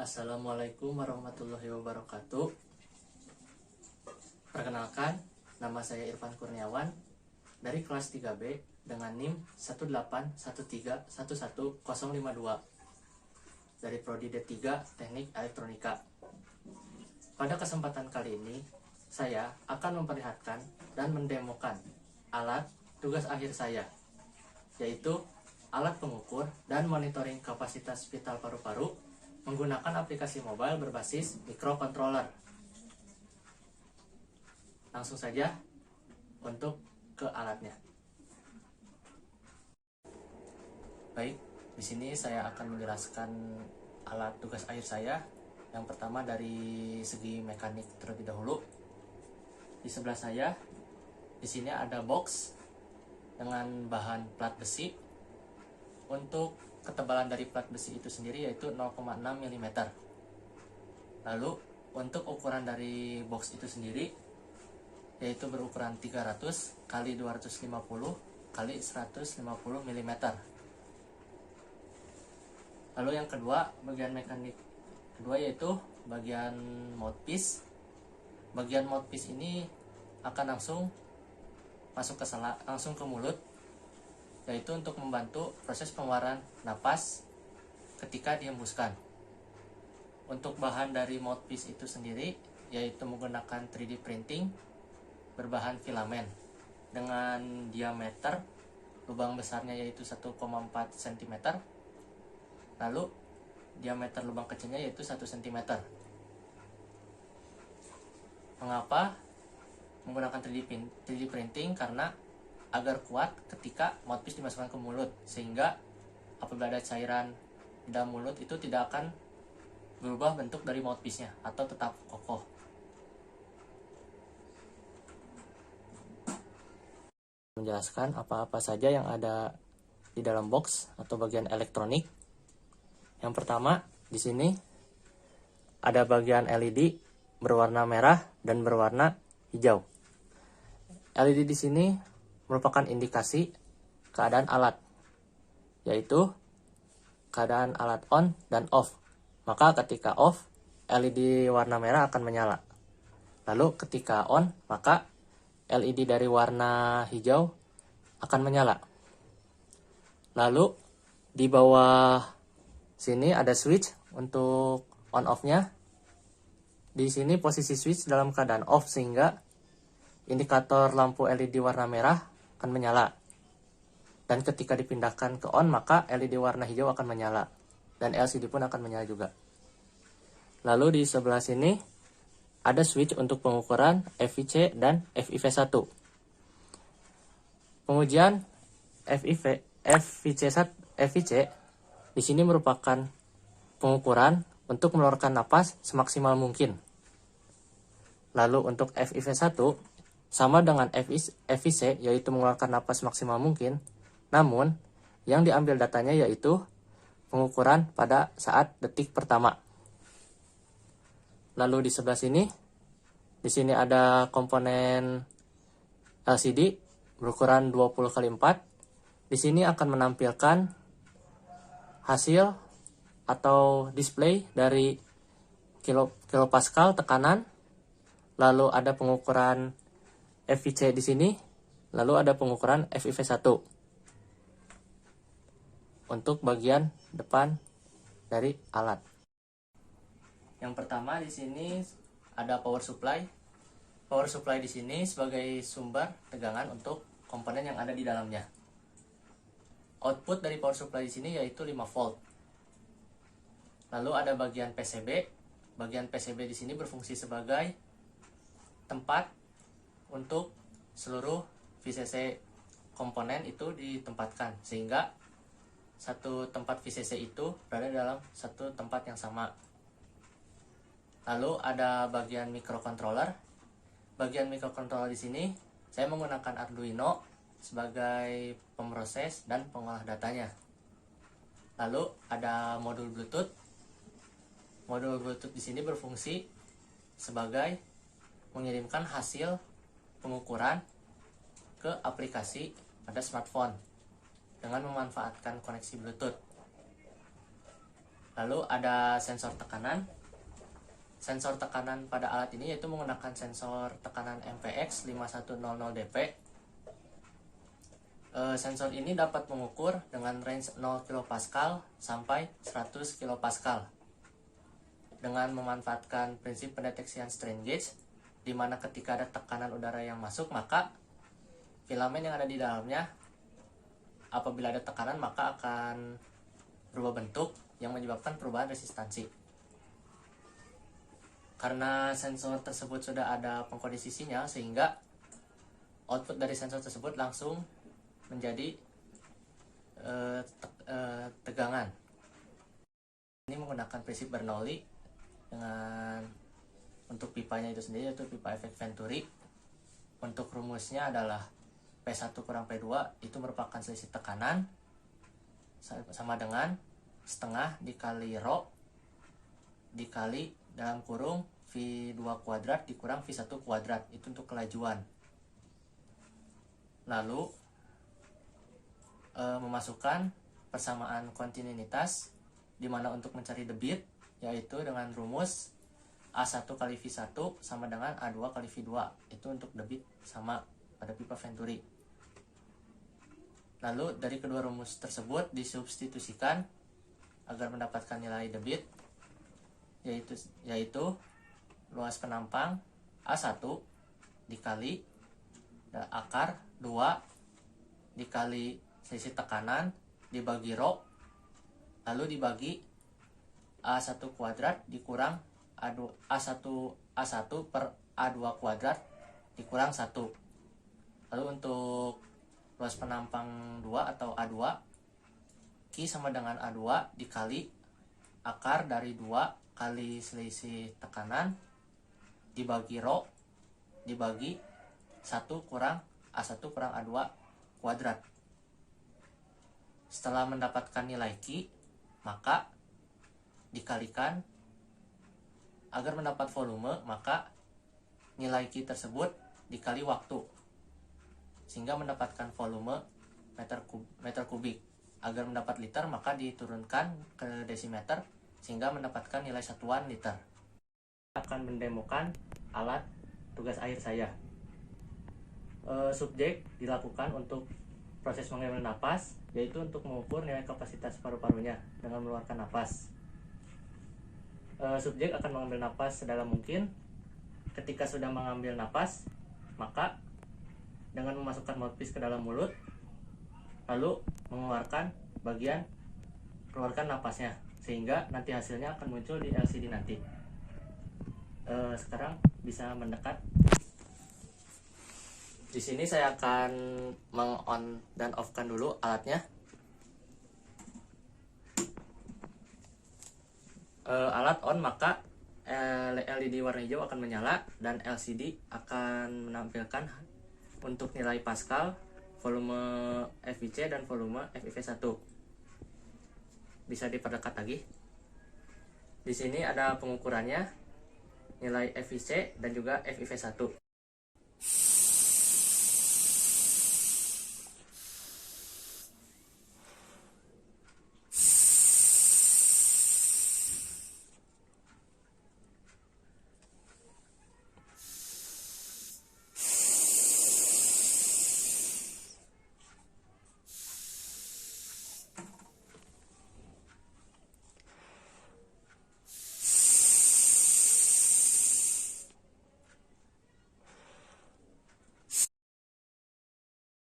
Assalamualaikum warahmatullahi wabarakatuh. Perkenalkan, nama saya Irfan Kurniawan dari kelas 3B dengan NIM 181311052 dari Prodi D3 Teknik Elektronika. Pada kesempatan kali ini, saya akan memperlihatkan dan mendemokan alat tugas akhir saya, yaitu alat pengukur dan monitoring kapasitas vital paru-paru menggunakan aplikasi mobile berbasis microcontroller. Langsung saja untuk ke alatnya. Baik, di sini saya akan menjelaskan alat tugas akhir saya. Yang pertama dari segi mekanik terlebih dahulu. Di sebelah saya, di sini ada box dengan bahan plat besi. Untuk ketebalan dari plat besi itu sendiri yaitu 0,6 mm. Lalu untuk ukuran dari box itu sendiri yaitu berukuran 300 x 250 x 150 mm. Lalu yang kedua, bagian mekanik kedua yaitu bagian mouthpiece. Bagian mouthpiece ini akan langsung masuk langsung ke mulut, yaitu untuk membantu proses pengeluaran napas ketika dihembuskan. Untuk bahan dari mouthpiece itu sendiri yaitu menggunakan 3D printing berbahan filamen dengan diameter lubang besarnya yaitu 1,4 cm, lalu diameter lubang kecilnya yaitu 1 cm. Mengapa menggunakan 3D printing? Karena agar kuat ketika mouthpiece dimasukkan ke mulut, sehingga apabila ada cairan di dalam mulut itu tidak akan berubah bentuk dari mouthpiece-nya atau tetap kokoh. Menjelaskan apa-apa saja yang ada di dalam box atau bagian elektronik. Yang pertama, di sini ada bagian LED berwarna merah dan berwarna hijau. LED di sini merupakan indikasi keadaan alat, yaitu keadaan alat on dan off. Maka ketika off, LED warna merah akan menyala. Lalu ketika on, maka LED dari warna hijau akan menyala. Lalu di bawah sini ada switch untuk on off-nya. Di sini posisi switch dalam keadaan off, sehingga indikator lampu LED warna merah akan menyala. Dan ketika dipindahkan ke on, maka LED warna hijau akan menyala. Dan LCD pun akan menyala juga. Lalu di sebelah sini ada switch untuk pengukuran FIC dan FIV1. Pengujian FIC di sini merupakan pengukuran untuk mengeluarkan napas semaksimal mungkin. Lalu untuk FIV1 sama dengan FIC, yaitu mengeluarkan napas maksimal mungkin, namun yang diambil datanya yaitu pengukuran pada saat detik pertama. Lalu di sebelah sini, di sini ada komponen LCD berukuran 20x4. Di sini akan menampilkan hasil atau display dari kilopascal tekanan, lalu ada pengukuran FIC di sini, lalu ada pengukuran FIV1 untuk bagian depan dari alat. Yang pertama di sini ada power supply. Power supply di sini sebagai sumber tegangan untuk komponen yang ada di dalamnya. Output dari power supply di sini yaitu 5 volt. Lalu ada bagian PCB. Bagian PCB di sini berfungsi sebagai tempat untuk seluruh VCC komponen itu ditempatkan, sehingga satu tempat VCC itu berada dalam satu tempat yang sama. Lalu ada bagian microcontroller. Bagian microcontroller di sini saya menggunakan Arduino sebagai pemroses dan pengolah datanya. Lalu ada modul Bluetooth. Modul Bluetooth di sini berfungsi sebagai mengirimkan hasil pengukuran ke aplikasi pada smartphone dengan memanfaatkan koneksi Bluetooth. Lalu ada sensor tekanan. Sensor tekanan pada alat ini yaitu menggunakan sensor tekanan MPX 5100dp. Sensor ini dapat mengukur dengan range 0 kPa sampai 100 kPa dengan memanfaatkan prinsip pendeteksian strain gauge, di mana ketika ada tekanan udara yang masuk, maka filamen yang ada di dalamnya apabila ada tekanan maka akan berubah bentuk yang menyebabkan perubahan resistansi. Karena sensor tersebut sudah ada pengkondisi sinyal, sehingga output dari sensor tersebut langsung menjadi tegangan. Ini menggunakan prinsip Bernoulli dengan untuk pipanya itu sendiri, yaitu pipa efek Venturi. Untuk rumusnya adalah P1 kurang P2 itu merupakan selisih tekanan sama dengan setengah dikali rho dikali dalam kurung V2 kuadrat dikurang V1 kuadrat, itu untuk kelajuan. Lalu memasukkan persamaan kontinuitas, di mana untuk mencari debit yaitu dengan rumus A1 kali V1 sama dengan A2 kali V2, itu untuk debit sama pada pipa Venturi. Lalu dari kedua rumus tersebut disubstitusikan agar mendapatkan nilai debit, yaitu luas penampang A1 dikali akar 2 dikali selisih tekanan dibagi rho, lalu dibagi A1 kuadrat dikurang A1 per A2 kuadrat dikurang 1. Lalu untuk luas penampang 2 atau A2, Q sama dengan A2 dikali akar dari 2 kali selisih tekanan dibagi rho dibagi 1 kurang A1 kurang A2 kuadrat. Setelah mendapatkan nilai Q, maka dikalikan agar mendapat volume, maka nilai Q tersebut dikali waktu sehingga mendapatkan volume meter kubik. Agar mendapat liter maka diturunkan ke desimeter sehingga mendapatkan nilai satuan liter. Akan mendemokan alat tugas akhir saya. Subjek dilakukan untuk proses mengambil napas, yaitu untuk mengukur nilai kapasitas paru-parunya dengan mengeluarkan napas. Subjek akan mengambil napas sedalam mungkin. Ketika sudah mengambil napas, maka dengan memasukkan mouthpiece ke dalam mulut, lalu mengeluarkan keluarkan napasnya, sehingga nanti hasilnya akan muncul di LCD nanti. Sekarang bisa mendekat. Di sini saya akan meng-on dan off-kan dulu alatnya. Alat on, maka LED warna hijau akan menyala dan LCD akan menampilkan untuk nilai Pascal, volume FIC dan volume FIV1. Bisa diperdekat lagi. Di sini ada pengukurannya, nilai FIC dan juga FIV1.